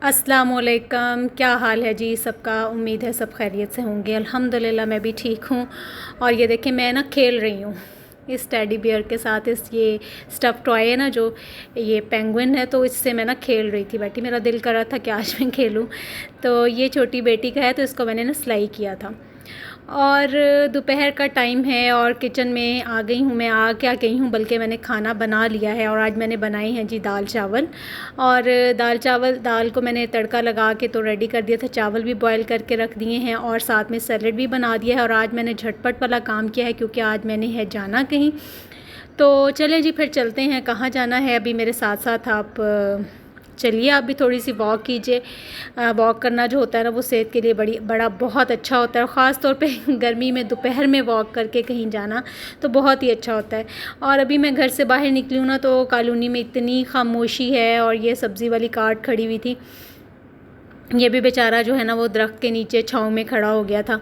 अस्सलामुअलैकुम, क्या हाल है जी सबका। उम्मीद है सब खैरियत से होंगे। अल्हम्दुलिल्लाह मैं भी ठीक हूँ। और ये देखें मैं ना खेल रही हूँ इस टेडी बियर के साथ। इस ये स्टफ़ टॉय है ना, जो ये पेंगुइन है, तो इससे मैं ना खेल रही थी बैठी। मेरा दिल कर रहा था कि आज मैं खेलूँ। तो ये छोटी बेटी का है, तो इसको मैंने ना सिलाई किया था। और दोपहर का टाइम है और किचन में आ गई हूँ। मैं आ क्या गई हूँ, बल्कि मैंने खाना बना लिया है। और आज मैंने बनाई है जी दाल चावल। और दाल को मैंने तड़का लगा के तो रेडी कर दिया था। चावल भी बॉयल करके रख दिए हैं और साथ में सैलेड भी बना दिया है। और आज मैंने झटपट वाला काम किया है क्योंकि आज मैंने है जाना कहीं। तो चलें जी फिर चलते हैं। कहाँ जाना है अभी मेरे साथ साथ आप चलिए। आप भी थोड़ी सी वॉक कीजिए। वॉक करना जो होता है ना, वो सेहत के लिए बहुत अच्छा होता है। ख़ास तौर पे गर्मी में दोपहर में वॉक करके कहीं जाना तो बहुत ही अच्छा होता है। और अभी मैं घर से बाहर निकली हूँ ना, तो कॉलोनी में इतनी खामोशी है। और ये सब्ज़ी वाली कार्ट खड़ी हुई थी, ये भी बेचारा जो है ना वो दरख्त के नीचे छाँव में खड़ा हो गया था।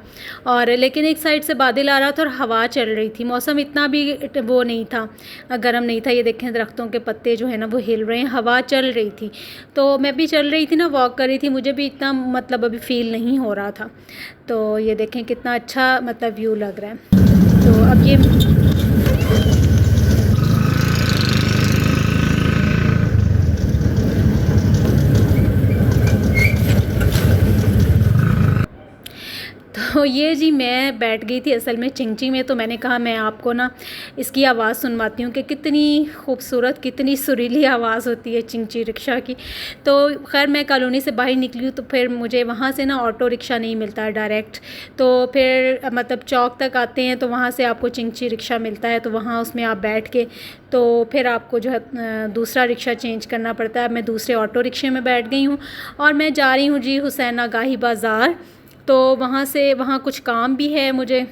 और लेकिन एक साइड से बादल आ रहा था और हवा चल रही थी। मौसम इतना भी वो नहीं था, गर्म नहीं था। ये देखें दरख्तों के पत्ते जो है ना वो हिल रहे हैं, हवा चल रही थी। तो मैं भी चल रही थी ना, वॉक कर रही थी। मुझे भी इतना मतलब अभी फ़ील नहीं हो रहा था। तो ये देखें कितना अच्छा मतलब व्यू लग रहा है। तो अब ये तो ये जी मैं बैठ गई थी असल में चिंची में। तो मैंने कहा मैं आपको ना इसकी आवाज़ सुनवाती हूँ कि कितनी खूबसूरत, कितनी सुरीली आवाज़ होती है चिंची रिक्शा की। तो खैर मैं कॉलोनी से बाहर निकली हूँ, तो फिर मुझे वहाँ से ना ऑटो रिक्शा नहीं मिलता है डायरेक्ट। तो फिर मतलब चौक तक आते हैं, तो वहाँ से आपको चिंची रिक्शा मिलता है। तो वहाँ उसमें आप बैठ के तो फिर आपको जो है दूसरा रिक्शा चेंज करना पड़ता है। मैं दूसरे ऑटो रिक्शे में बैठ गई हूँ और मैं जा रही हूँ जी हुसैन आगाही बाज़ार। तो वहाँ कुछ काम भी है मुझे।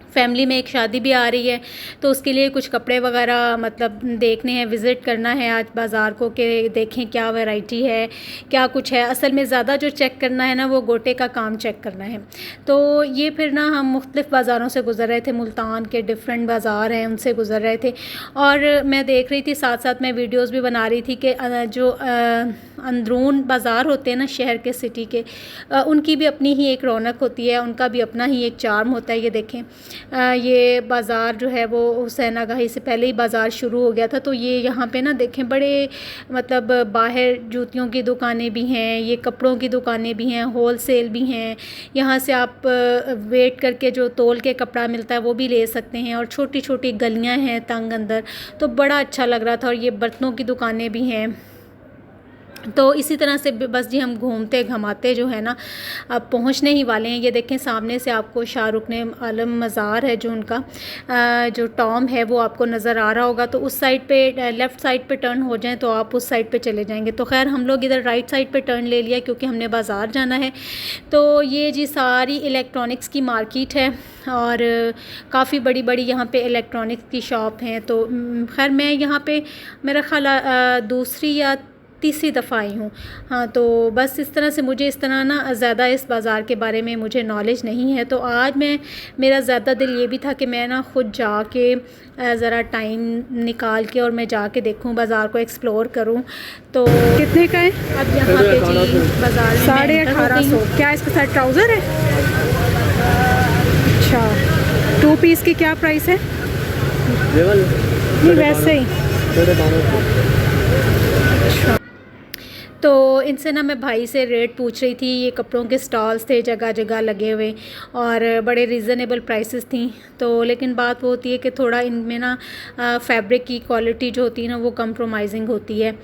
फैमिली में एक शादी भी आ रही है, तो उसके लिए कुछ कपड़े वगैरह मतलब देखने हैं, विज़िट करना है आज बाज़ार को कि देखें क्या वैरायटी है, क्या कुछ है। असल में ज़्यादा जो चेक करना है ना, वो गोटे का काम चेक करना है। तो ये फिर ना हम मुख्तलिफ़ बाज़ारों से गुज़र रहे थे। मुल्तान के डिफरेंट बाज़ार हैं, उनसे गुज़र रहे थे। और मैं देख रही थी, साथ साथ मैं वीडियोज़ भी बना रही थी कि जो अंदरून बाज़ार होते हैं ना शहर के, सिटी के, उनकी भी अपनी ही एक रौनक होती है, उनका भी अपना ही एक चार्म होता है। ये देखें ये बाज़ार जो है वो हुसैन आगाही से पहले ही बाज़ार शुरू हो गया था। तो ये यहाँ पे ना देखें बड़े मतलब बाहर जूतियों की दुकानें भी हैं, ये कपड़ों की दुकानें भी हैं, होल सेल भी हैं। यहाँ से आप वेट करके जो तोल के कपड़ा मिलता है वो भी ले सकते हैं। और छोटी छोटी गलियाँ हैं तंग अंदर, तो बड़ा अच्छा लग रहा था। और ये बर्तनों की दुकानें भी हैं। तो इसी तरह से बस जी हम घूमते घमाते जो है ना अब पहुंचने ही वाले हैं। ये देखें सामने से आपको शाहरुख ने आलम मज़ार है जो उनका जो टॉम है वो आपको नज़र आ रहा होगा। तो उस साइड पे लेफ़्ट साइड पे टर्न हो जाएं तो आप उस साइड पे चले जाएंगे। तो खैर हम लोग इधर राइट साइड पे टर्न ले लिया क्योंकि हमने बाज़ार जाना है। तो ये जी सारी इलेक्ट्रॉनिक्स की मार्केट है और काफ़ी बड़ी बड़ी यहाँ पे इलेक्ट्रॉनिक्स की शॉप हैं। तो खैर मैं यहाँ पे मेरा ख्याल दूसरी या तीसरी दफ़ा आई हूँ। हाँ, तो बस इस तरह से मुझे इस तरह ना ज़्यादा इस बाज़ार के बारे में मुझे नॉलेज नहीं है। तो आज मेरा ज़्यादा दिल ये भी था कि मैं ना ख़ुद जाके ज़रा टाइम निकाल के और मैं जाके देखूँ, बाज़ार को एक्सप्लोर करूँ। तो कितने का है अब यहाँ पे जी बाज़ार में 1850। क्या इसके साथ ट्राउज़र है? अच्छा, 2 पीस की क्या प्राइस है? नहीं वैसे ही। अच्छा, तो इनसे ना मैं भाई से रेट पूछ रही थी। ये कपड़ों के स्टॉल्स थे जगह जगह लगे हुए और बड़े रीज़नेबल प्राइसेस थी। तो लेकिन बात वो होती है कि थोड़ा इनमें ना फैब्रिक की क्वालिटी जो होती है ना वो कंप्रोमाइजिंग होती है,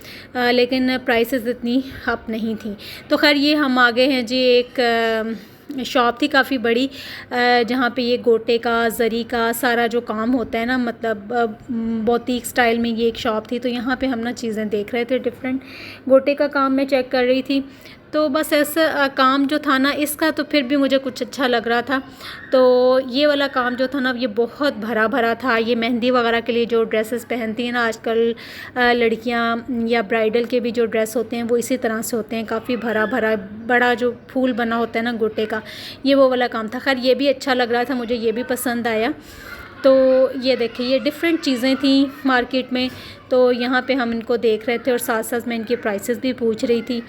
लेकिन प्राइसेस इतनी अप नहीं थी। तो खैर ये हम आ गए हैं जी एक शॉप थी काफ़ी बड़ी, जहाँ पे ये गोटे का, ज़री का सारा जो काम होता है ना, मतलब बोतीक स्टाइल में ये एक शॉप थी। तो यहाँ पे हम ना चीज़ें देख रहे थे डिफरेंट। गोटे का काम मैं चेक कर रही थी। तो बस ऐसा काम जो था ना इसका, तो फिर भी मुझे कुछ अच्छा लग रहा था। तो ये वाला काम जो था ना ये बहुत भरा भरा था। ये मेहंदी वगैरह के लिए जो ड्रेसेस पहनती हैं ना आजकल लड़कियां, या ब्राइडल के भी जो ड्रेस होते हैं वो इसी तरह से होते हैं, काफ़ी भरा भरा बड़ा जो फूल बना होता है ना गोटे का, ये वो वाला काम था। खैर ये भी अच्छा लग रहा था, मुझे ये भी पसंद आया। तो ये देखिए ये डिफरेंट चीज़ें थी मार्केट में, तो यहाँ पे हम इनको देख रहे थे और साथ साथ मैं इनके प्राइसेस भी पूछ रही थी।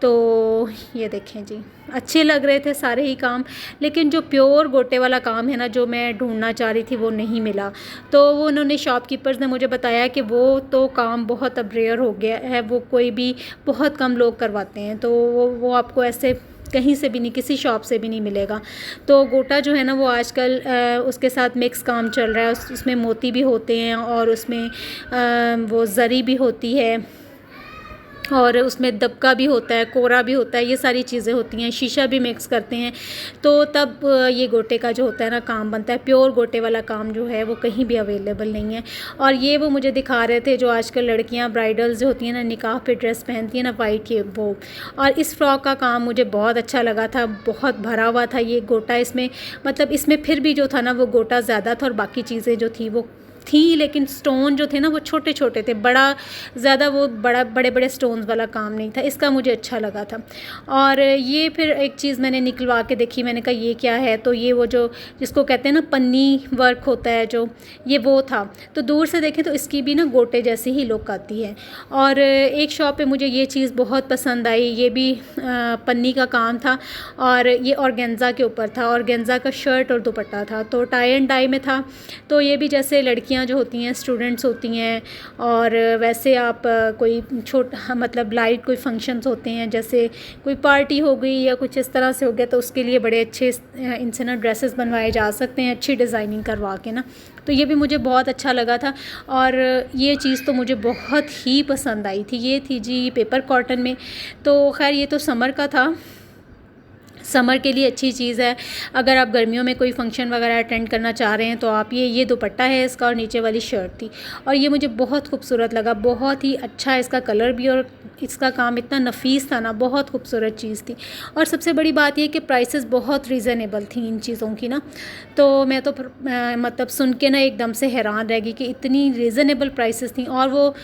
तो ये देखें जी, अच्छे लग रहे थे सारे ही काम, लेकिन जो प्योर गोटे वाला काम है ना, जो मैं ढूंढना चाह रही थी वो नहीं मिला। तो वो उन्होंने शॉपकीपर्स ने मुझे बताया कि वो तो काम बहुत अब रेयर हो गया है, वो कोई भी बहुत कम लोग करवाते हैं, तो वो आपको ऐसे कहीं से भी नहीं, किसी शॉप से भी नहीं मिलेगा। तो गोटा जो है ना वो आजकल उसके साथ मिक्स काम चल रहा है, उसमें मोती भी होते हैं और उसमें वो जरी भी होती है और उसमें दबका भी होता है, कोरा भी होता है, ये सारी चीज़ें होती हैं, शीशा भी मिक्स करते हैं। तो तब ये गोटे का जो होता है ना काम बनता है। प्योर गोटे वाला काम जो है वो कहीं भी अवेलेबल नहीं है। और ये वो मुझे दिखा रहे थे जो आजकल लड़कियां ब्राइडल्स जो होती हैं ना, निकाह पे ड्रेस पहनती हैं ना वाइट, ये वो। और इस फ्रॉक का काम मुझे बहुत अच्छा लगा था, बहुत भरा हुआ था ये गोटा इसमें, मतलब इसमें फिर भी जो था ना वो गोटा ज़्यादा था और बाकी चीज़ें जो थी वो थी, लेकिन स्टोन जो थे ना वो छोटे छोटे थे, बड़ा ज़्यादा वो बड़े बड़े स्टोन्स वाला काम नहीं था। इसका मुझे अच्छा लगा था। और ये फिर एक चीज़ मैंने निकलवा के देखी, मैंने कहा ये क्या है, तो ये वो जो जिसको कहते हैं ना पन्नी वर्क होता है जो, ये वो था। तो दूर से देखें तो इसकी भी ना गोटे जैसी ही लुक आती है। और एक शॉप पे मुझे ये चीज़ बहुत पसंद आई, ये भी पन्नी का काम था और ये ऑर्गेन्जा के ऊपर था, ऑर्गेन्जा का शर्ट और दुपट्टा था, तो टाई एंड डाई में था। तो ये भी जैसे लड़कियां जो होती हैं, स्टूडेंट्स होती हैं, और वैसे आप कोई छोटा मतलब लाइट कोई फंक्शंस होते हैं, जैसे कोई पार्टी हो गई या कुछ इस तरह से हो गया, तो उसके लिए बड़े अच्छे इनसे ना ड्रेसेस बनवाए जा सकते हैं, अच्छी डिज़ाइनिंग करवा के ना। तो ये भी मुझे बहुत अच्छा लगा था। और ये चीज़ तो मुझे बहुत ही पसंद आई थी, ये थी जी पेपर कॉटन में। तो खैर ये तो समर का था, समर के लिए अच्छी चीज़ है। अगर आप गर्मियों में कोई फंक्शन वगैरह अटेंड करना चाह रहे हैं तो आप ये दुपट्टा है इसका और नीचे वाली शर्ट थी, और ये मुझे बहुत खूबसूरत लगा, बहुत ही अच्छा है इसका कलर भी, और इसका काम इतना नफीस था ना, बहुत खूबसूरत चीज़ थी। और सबसे बड़ी बात ये कि प्राइसेस बहुत रीज़नेबल थी इन चीज़ों की ना। तो मैं तो मतलब सुन के ना एकदम से हैरान रह गई कि इतनी रीज़नेबल प्राइसेस थी। और वो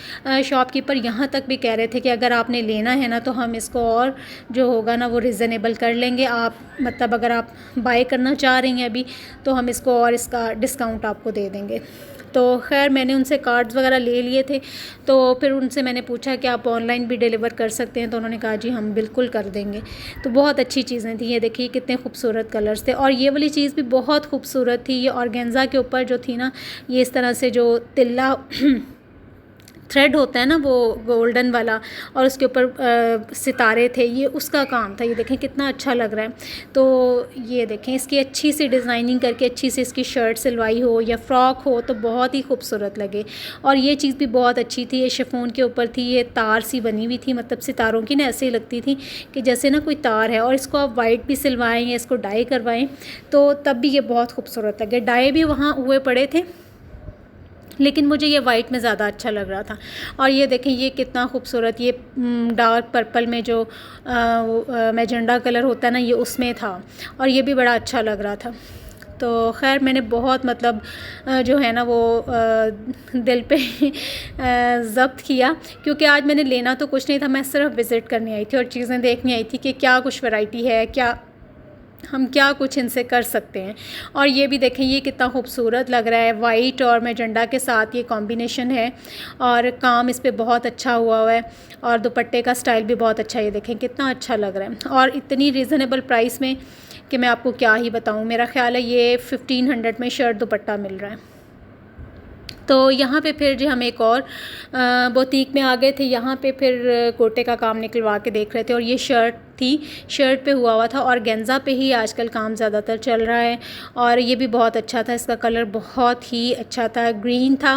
शॉपकीपर यहाँ तक भी कह रहे थे कि अगर आपने लेना है ना तो हम इसको और जो होगा ना वो रीज़नेबल कर लेंगे। आप मतलब अगर आप बाय करना चाह रही हैं अभी तो हम इसको और इसका डिस्काउंट आपको दे देंगे। तो खैर मैंने उनसे कार्ड्स वगैरह ले लिए थे, तो फिर उनसे मैंने पूछा कि आप ऑनलाइन भी डिलीवर कर सकते हैं, तो उन्होंने कहा जी हम बिल्कुल कर देंगे। तो बहुत अच्छी चीज़ें थी, ये देखिए कितने खूबसूरत कलर्स थे। और ये वाली चीज़ भी बहुत खूबसूरत थी, ये ऑर्गेन्जा के ऊपर जो थी ना, ये इस तरह से जो तिल्ला थ्रेड होता है ना वो गोल्डन वाला, और उसके ऊपर सितारे थे, ये उसका काम था। ये देखें कितना अच्छा लग रहा है। तो ये देखें इसकी अच्छी सी डिज़ाइनिंग करके अच्छी सी इसकी शर्ट सिलवाई हो या फ्रॉक हो तो बहुत ही खूबसूरत लगे। और ये चीज़ भी बहुत अच्छी थी, ये शिफॉन के ऊपर थी, ये तार सी बनी हुई थी, मतलब सितारों की ना ऐसे ही लगती थी कि जैसे ना कोई तार है। और इसको आप वाइट भी सिलवाएँ या इसको डाई करवाएँ तो तब भी ये बहुत खूबसूरत लगे। डाई भी वहाँ हुए पड़े थे, लेकिन मुझे ये वाइट में ज़्यादा अच्छा लग रहा था। और ये देखें ये कितना खूबसूरत, ये डार्क पर्पल में जो मैजेंडा कलर होता है ना, ये उसमें था, और ये भी बड़ा अच्छा लग रहा था। तो खैर मैंने बहुत मतलब जो है ना वो दिल पे ज़ब्त किया, क्योंकि आज मैंने लेना तो कुछ नहीं था, मैं सिर्फ विज़िट करने आई थी और चीज़ें देखने आई थी कि क्या कुछ वैरायटी है, क्या हम क्या कुछ इनसे कर सकते हैं। और ये भी देखें ये कितना खूबसूरत लग रहा है, वाइट और मैजेंडा के साथ ये कॉम्बिनेशन है, और काम इस पे बहुत अच्छा हुआ है, और दुपट्टे का स्टाइल भी बहुत अच्छा है। ये देखें कितना अच्छा लग रहा है, और इतनी रीज़नेबल प्राइस में कि मैं आपको क्या ही बताऊँ। मेरा ख़्याल है ये 1500 में शर्ट दुपट्टा मिल रहा है। तो यहाँ पे फिर जो हम एक और बुटीक में आ गए थे, यहाँ पे फिर कोटे का काम निकलवा के देख रहे थे, और ये शर्ट थी, शर्ट पे हुआ था, और गेंजा पे ही आजकल काम ज़्यादातर चल रहा है। और ये भी बहुत अच्छा था, इसका कलर बहुत ही अच्छा था, ग्रीन था,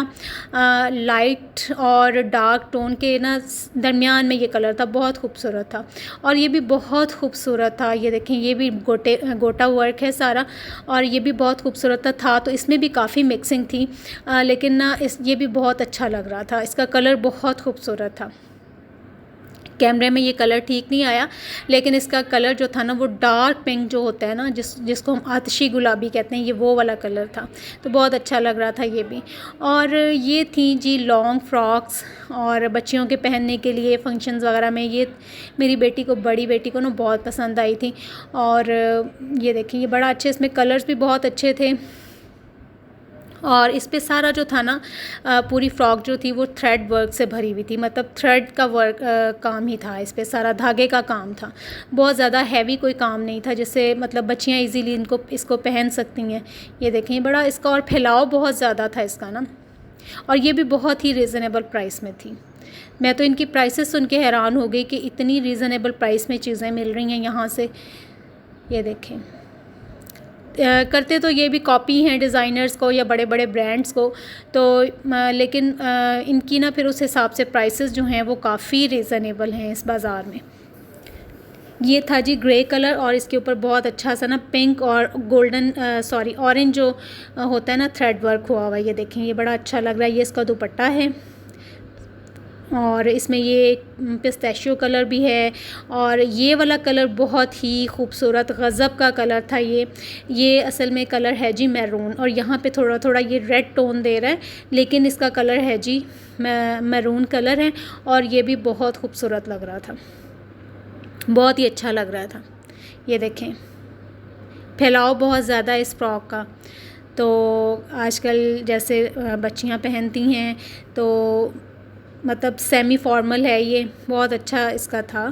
लाइट और डार्क टोन के ना दरमियान में ये कलर था, बहुत खूबसूरत था। और ये भी बहुत खूबसूरत था, ये देखें ये भी गोटा वर्क है सारा, और ये भी बहुत खूबसूरत था। तो इसमें भी काफ़ी मिक्सिंग थी, लेकिन ना ये भी बहुत अच्छा लग रहा था, इसका कलर बहुत खूबसूरत था। कैमरे में ये कलर ठीक नहीं आया, लेकिन इसका कलर जो था ना वो डार्क पिंक जो होता है ना, जिसको हम आतिशी गुलाबी कहते हैं, ये वो वाला कलर था, तो बहुत अच्छा लग रहा था ये भी। और ये थी जी लॉन्ग फ्रॉक्स, और बच्चियों के पहनने के लिए फंक्शंस वगैरह में, ये मेरी बेटी को, बड़ी बेटी को ना बहुत पसंद आई थी। और ये देखिए ये बड़ा अच्छे, इसमें कलर्स भी बहुत अच्छे थे, और इस पे सारा जो था ना पूरी फ्रॉक जो थी वो थ्रेड वर्क से भरी हुई थी, मतलब थ्रेड का वर्क काम ही था, इस पे सारा धागे का काम था। बहुत ज़्यादा हैवी कोई काम नहीं था, जिससे मतलब बच्चियाँ इजीली इसको पहन सकती हैं। ये देखें, बड़ा इसका और फैलाव बहुत ज़्यादा था इसका ना, और ये भी बहुत ही रीज़नेबल प्राइस में थी। मैं तो इनकी प्राइसेस सुन के हैरान हो गई कि इतनी रीज़नेबल प्राइस में चीज़ें मिल रही हैं यहाँ से। ये देखें, करते तो ये भी कॉपी हैं डिज़ाइनर्स को या बड़े बड़े ब्रांड्स को, तो लेकिन इनकी ना फिर उस हिसाब से प्राइसेस जो हैं वो काफ़ी रीज़नेबल हैं इस बाज़ार में। ये था जी ग्रे कलर, और इसके ऊपर बहुत अच्छा सा ना पिंक और गोल्डन ऑरेंज जो होता है ना थ्रेड वर्क हुआ हुआ। ये देखें, ये बड़ा अच्छा लग रहा है। ये इसका दुपट्टा है, और इसमें ये पिस्ताशियो कलर भी है, और ये वाला कलर बहुत ही खूबसूरत गज़ब का कलर था। ये असल में कलर है जी मैरून, और यहाँ पे थोड़ा थोड़ा ये रेड टोन दे रहा है, लेकिन इसका कलर है जी मैरून कलर है, और ये भी बहुत खूबसूरत लग रहा था, बहुत ही अच्छा लग रहा था। ये देखें, फैलाव बहुत ज़्यादा है इस फ्रॉक का। तो आजकल जैसे बच्चियाँ पहनती हैं, तो मतलब सेमी फॉर्मल है, ये बहुत अच्छा इसका था,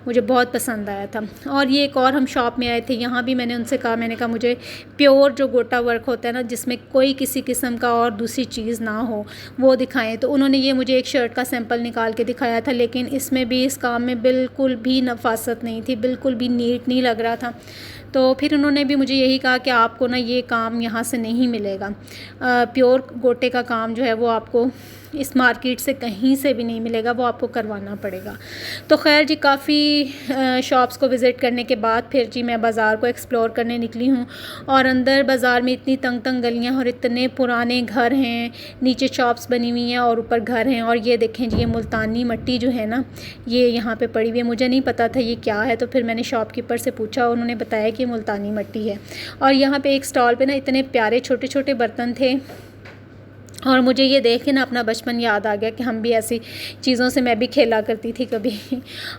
मुझे बहुत पसंद आया था। और ये एक और हम शॉप में आए थे, यहाँ भी मैंने उनसे कहा, मैंने कहा मुझे प्योर जो गोटा वर्क होता है ना, जिसमें कोई किसी किस्म का और दूसरी चीज़ ना हो, वो दिखाएं। तो उन्होंने ये मुझे एक शर्ट का सैंपल निकाल के दिखाया था, लेकिन इसमें भी इस काम में बिल्कुल भी नफासत नहीं थी, बिल्कुल भी नीट नहीं लग रहा था। तो फिर उन्होंने भी मुझे यही कहा कि आपको ना ये काम यहाँ से नहीं मिलेगा, प्योर गोटे का काम जो है वो आपको इस मार्केट से कहीं से भी नहीं मिलेगा, वो आपको करवाना पड़ेगा। तो खैर जी, काफ़ी शॉप्स को विज़िट करने के बाद फिर जी मैं बाज़ार को एक्सप्लोर करने निकली हूँ, और अंदर बाज़ार में इतनी तंग तंग गलियाँ और इतने पुराने घर हैं, नीचे शॉप्स बनी हुई हैं और ऊपर घर हैं। और ये देखें जी, ये मुल्तानी मिट्टी जो है ना, ये यहाँ पे पड़ी हुई है, मुझे नहीं पता था ये क्या है, तो फिर मैंने शॉपकीपर से पूछा, उन्होंने बताया कि मुल्तानी मिट्टी है। और यहाँ पे एक स्टॉल पे ना इतने प्यारे छोटे छोटे बर्तन थे, और मुझे ये देख के ना अपना बचपन याद आ गया कि हम भी ऐसी चीज़ों से मैं भी खेला करती थी कभी।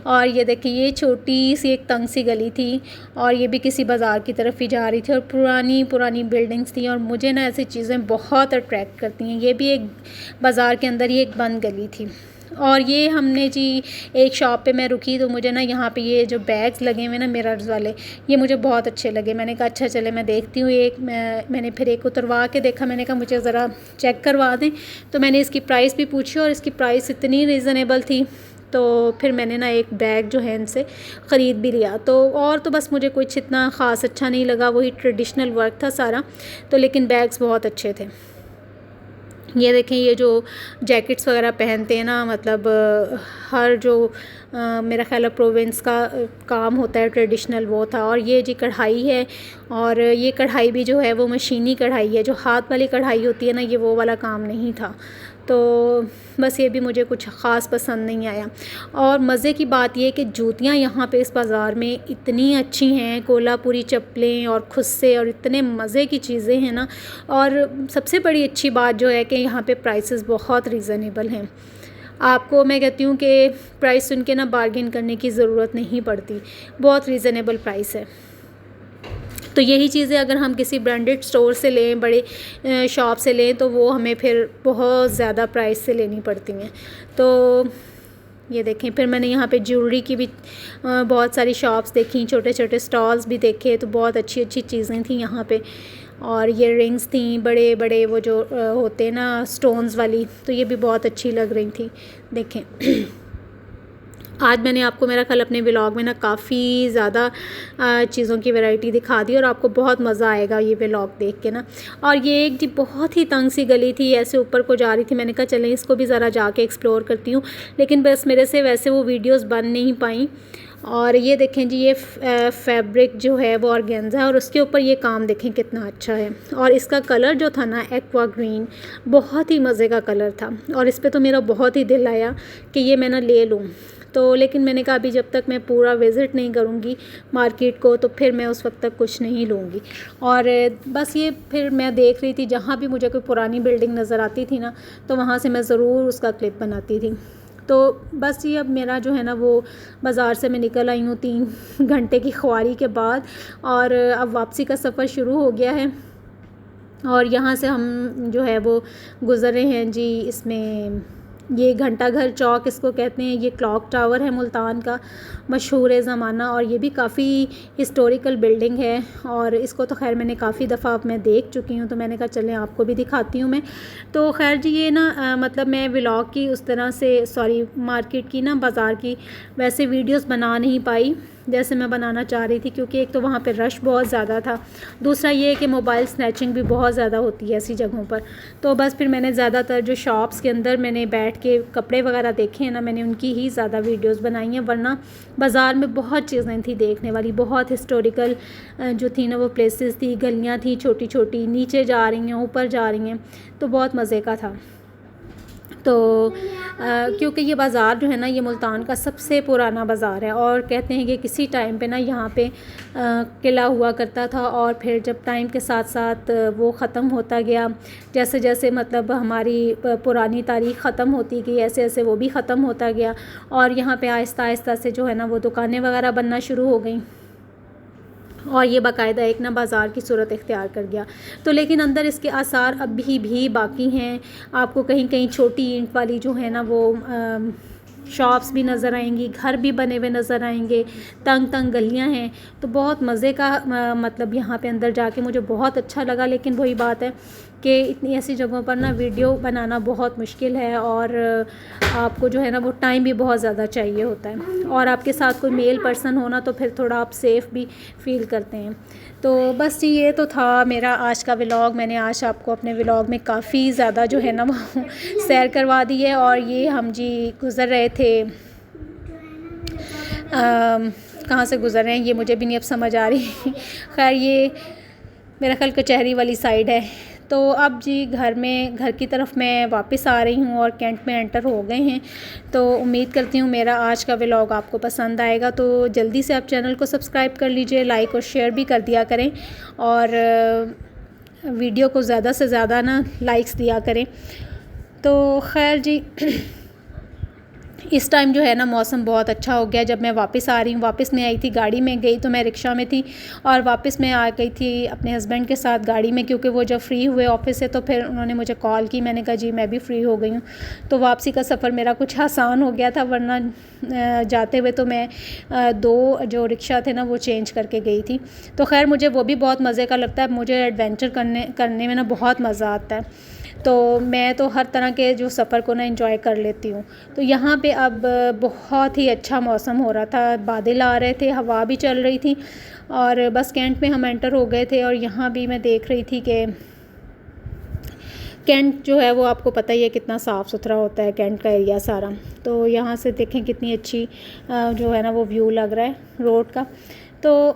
और ये देखिए, ये छोटी सी एक तंग सी गली थी, और ये भी किसी बाज़ार की तरफ ही जा रही थी, और पुरानी पुरानी बिल्डिंग्स थी, और मुझे ना ऐसी चीज़ें बहुत अट्रैक्ट करती हैं। ये भी एक बाज़ार के अंदर ही एक बंद गली थी। और ये हमने जी एक शॉप पे मैं रुकी, तो मुझे ना यहाँ पे ये जो बैग्स लगे हुए ना मिरर्स वाले, ये मुझे बहुत अच्छे लगे। मैंने कहा अच्छा चले मैं देखती हूँ एक। मैंने फिर एक उतरवा के देखा, मैंने कहा मुझे ज़रा चेक करवा दें। तो मैंने इसकी प्राइस भी पूछी, और इसकी प्राइस इतनी रीज़नेबल थी, तो फिर मैंने ना एक बैग जो है इनसे ख़रीद भी लिया। तो और तो बस मुझे कुछ इतना ख़ास अच्छा नहीं लगा, वही ट्रेडिशनल वर्क था सारा, तो लेकिन बैग्स बहुत अच्छे थे। ये देखें, ये जो जैकेट्स वगैरह पहनते हैं ना, मतलब हर जो मेरा ख्याल है प्रोविंस का काम होता है ट्रेडिशनल, वो था। और ये जी कढ़ाई है, और ये कढ़ाई भी जो है वो मशीनी कढ़ाई है, जो हाथ वाली कढ़ाई होती है ना, ये वो वाला काम नहीं था। तो बस ये भी मुझे कुछ ख़ास पसंद नहीं आया। और मज़े की बात ये है कि जूतियाँ यहाँ पे इस बाज़ार में इतनी अच्छी हैं, कोल्हापुरी चप्पलें और खुस्से, और इतने मज़े की चीज़ें हैं ना। और सबसे बड़ी अच्छी बात जो है कि यहाँ पे प्राइसेस बहुत रीज़नेबल हैं। आपको मैं कहती हूँ कि प्राइस सुन के ना बार्गेन करने की ज़रूरत नहीं पड़ती, बहुत रीज़नेबल प्राइस है। तो यही चीज़ें अगर हम किसी ब्रांडेड स्टोर से लें, बड़े शॉप से लें, तो वो हमें फिर बहुत ज़्यादा प्राइस से लेनी पड़ती हैं। तो ये देखें, फिर मैंने यहाँ पे ज्वेलरी की भी बहुत सारी शॉप्स देखी, छोटे छोटे स्टॉल्स भी देखे, तो बहुत अच्छी अच्छी चीज़ें थी यहाँ पे। और ये रिंग्स थी बड़े बड़े, वो जो होते हैं ना स्टोन्स वाली, तो ये भी बहुत अच्छी लग रही थी। देखें, आज मैंने आपको मेरा कल अपने व्लॉग में ना काफ़ी ज़्यादा चीज़ों की वैरायटी दिखा दी, और आपको बहुत मज़ा आएगा ये व्लॉग देख के ना। और ये एक जी बहुत ही तंग सी गली थी, ऐसे ऊपर को जा रही थी, मैंने कहा चलें इसको भी ज़रा जाके एक्सप्लोर करती हूँ, लेकिन बस मेरे से वैसे वो वीडियोस बन नहीं पाई। और ये देखें जी, ये फैब्रिक जो है वो ऑर्गेन्जा है, और उसके ऊपर ये काम देखें कितना अच्छा है। और इसका कलर जो था ना एक्वा ग्रीन, बहुत ही मज़े का कलर था, और इस पर तो मेरा बहुत ही दिल आया कि ये मैं ना ले लूँ। तो लेकिन मैंने कहा अभी जब तक मैं पूरा विज़िट नहीं करूँगी मार्केट को, तो फिर मैं उस वक्त तक कुछ नहीं लूँगी। और बस ये फिर मैं देख रही थी, जहाँ भी मुझे कोई पुरानी बिल्डिंग नज़र आती थी ना, तो वहाँ से मैं ज़रूर उसका क्लिप बनाती थी। तो बस ये अब मेरा जो है ना वो बाज़ार से मैं निकल आई हूँ 3 घंटे की ख्वारी के बाद, और अब वापसी का सफ़र शुरू हो गया है। और यहाँ से हम जो है वो गुज़रे हैं जी। इसमें ये घंटा घर चौक इसको कहते हैं। ये क्लॉक टावर है मुल्तान का, मशहूर ज़माना, और ये भी काफ़ी हिस्टोरिकल बिल्डिंग है। और इसको तो खैर मैंने काफ़ी दफ़ा मैं देख चुकी हूँ, तो मैंने कहा चलें आपको भी दिखाती हूँ मैं। तो खैर जी ये ना मतलब मैं व्लॉग की उस तरह से, सॉरी मार्केट की ना, बाज़ार की वैसे वीडियोस बना नहीं पाई जैसे मैं बनाना चाह रही थी, क्योंकि एक तो वहाँ पे रश बहुत ज़्यादा था, दूसरा ये है कि मोबाइल स्नैचिंग भी बहुत ज़्यादा होती है ऐसी जगहों पर। तो बस फिर मैंने ज़्यादातर जो शॉप्स के अंदर मैंने बैठ के कपड़े वगैरह देखे हैं ना, मैंने उनकी ही ज़्यादा वीडियोस बनाई हैं। वरना बाज़ार में बहुत चीज़ें थी देखने वाली, बहुत हिस्टोरिकल जो थी ना वो प्लेसेस थी, गलियाँ थी छोटी छोटी, नीचे जा रही हैं ऊपर जा रही हैं, तो बहुत मज़े का था। तो क्योंकि ये बाज़ार जो है ना, ये मुल्तान का सबसे पुराना बाज़ार है, और कहते हैं कि किसी टाइम पे ना यहाँ पे किला हुआ करता था, और फिर जब टाइम के साथ साथ वो ख़त्म होता गया, जैसे जैसे मतलब हमारी पुरानी तारीख़ ख़त्म होती गई, ऐसे ऐसे वो भी ख़त्म होता गया, और यहाँ पे आहिस्ता आहिस्ता से जो है ना वो दुकानें वगैरह बनना शुरू हो गई, और ये बाकायदा एक ना बाज़ार की सूरत इख्तियार कर गया। तो लेकिन अंदर इसके आसार अभी भी बाकी हैं। आपको कहीं कहीं छोटी ईंट वाली जो है ना वो शॉप्स भी नज़र आएंगी, घर भी बने हुए नज़र आएंगे, तंग तंग गलियां हैं। तो बहुत मज़े का मतलब यहाँ पे अंदर जाके मुझे बहुत अच्छा लगा। लेकिन वही बात है कि इतनी ऐसी जगहों पर ना वीडियो बनाना बहुत मुश्किल है, और आपको जो है ना वो टाइम भी बहुत ज़्यादा चाहिए होता है, और आपके साथ कोई मेल पर्सन होना तो फिर थोड़ा आप सेफ़ भी फ़ील करते हैं। तो बस जी ये तो था मेरा आज का व्लॉग। मैंने आज आपको अपने व्लॉग में काफ़ी ज़्यादा जो है ना वो सैर करवा दी है। और ये हम जी गुज़र रहे थे, कहाँ से गुज़र रहे हैं ये मुझे भी नहीं अब समझ आ रही। खैर ये मेरा ख्याल कचहरी वाली साइड है। तो अब जी घर की तरफ मैं वापस आ रही हूँ, और कैंट में एंटर हो गए हैं। तो उम्मीद करती हूँ मेरा आज का व्लॉग आपको पसंद आएगा। तो जल्दी से आप चैनल को सब्सक्राइब कर लीजिए, लाइक और शेयर भी कर दिया करें, और वीडियो को ज़्यादा से ज़्यादा ना लाइक्स दिया करें। तो खैर जी इस टाइम जो है ना मौसम बहुत अच्छा हो गया। जब मैं वापस आ रही हूँ, वापस मैं आई थी गाड़ी में, गई तो मैं रिक्शा में थी, और वापस मैं आ गई थी अपने हस्बैंड के साथ गाड़ी में, क्योंकि वो जब फ्री हुए ऑफिस से तो फिर उन्होंने मुझे कॉल की। मैंने कहा जी मैं भी फ्री हो गई हूँ। तो वापसी का सफ़र मेरा कुछ आसान हो गया था, वरना जाते हुए तो मैं 2 जो रिक्शा थे ना वो चेंज करके गई थी। तो खैर मुझे वो भी बहुत मज़े का लगता है, मुझे एडवेंचर करने में ना बहुत मज़ा आता है। तो मैं तो हर तरह के जो सफ़र को ना एंजॉय कर लेती हूँ। तो यहाँ पे अब बहुत ही अच्छा मौसम हो रहा था, बादल आ रहे थे, हवा भी चल रही थी, और बस कैंट में हम एंटर हो गए थे। और यहाँ भी मैं देख रही थी कि कैंट जो है वो आपको पता ही है कितना साफ़ सुथरा होता है कैंट का एरिया सारा। तो यहाँ से देखें कितनी अच्छी जो है ना वो व्यू लग रहा है रोड का। तो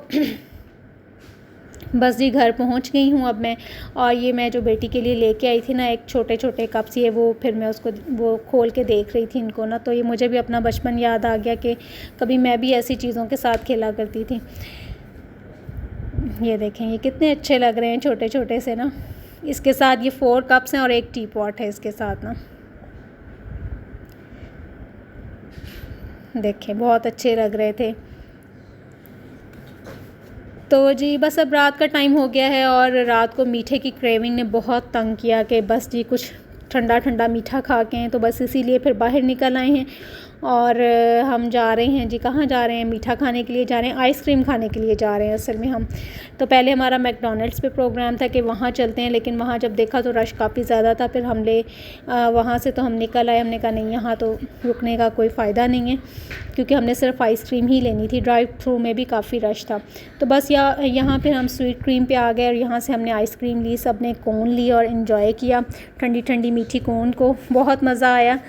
बस जी घर पहुंच गई हूं अब मैं। और ये मैं जो बेटी के लिए लेके आई थी ना एक छोटे छोटे कप्स, ये वो फिर मैं उसको वो खोल के देख रही थी इनको ना, तो ये मुझे भी अपना बचपन याद आ गया कि कभी मैं भी ऐसी चीज़ों के साथ खेला करती थी। ये देखें ये कितने अच्छे लग रहे हैं छोटे छोटे से ना। इसके साथ ये 4 कप्स हैं और एक टी पॉट है इसके साथ ना, देखें बहुत अच्छे लग रहे थे। तो जी बस अब रात का टाइम हो गया है, और रात को मीठे की क्रेविंग ने बहुत तंग किया कि बस जी कुछ ठंडा ठंडा मीठा खा के हैं। तो बस इसीलिए फिर बाहर निकल आए हैं, और हम जा रहे हैं जी, कहाँ जा रहे हैं, मीठा खाने के लिए जा रहे हैं, आइसक्रीम खाने के लिए जा रहे हैं असल में हम। तो पहले हमारा मैकडॉनल्ड्स पे प्रोग्राम था कि वहाँ चलते हैं, लेकिन वहाँ जब देखा तो रश काफ़ी ज़्यादा था। फिर वहाँ से तो हम निकल आए, हमने कहा नहीं यहाँ तो रुकने का कोई फ़ायदा नहीं है, क्योंकि हमने सिर्फ आइसक्रीम ही लेनी थी, ड्राइव थ्रू में भी काफ़ी रश था। तो बस यहाँ फिर हम स्वीट क्रीम पे आ गए, और यहाँ से हमने आइसक्रीम ली, सब ने कोन ली और इन्जॉय किया ठंडी ठंडी मीठी कोन को, बहुत मज़ा आया।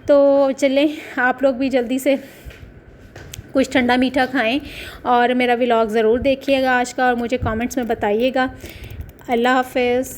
तो चलें आप लोग भी जल्दी से कुछ ठंडा मीठा खाएं, और मेरा व्लॉग ज़रूर देखिएगा आज का, और मुझे कमेंट्स में बताइएगा। अल्लाह हाफ़िज़।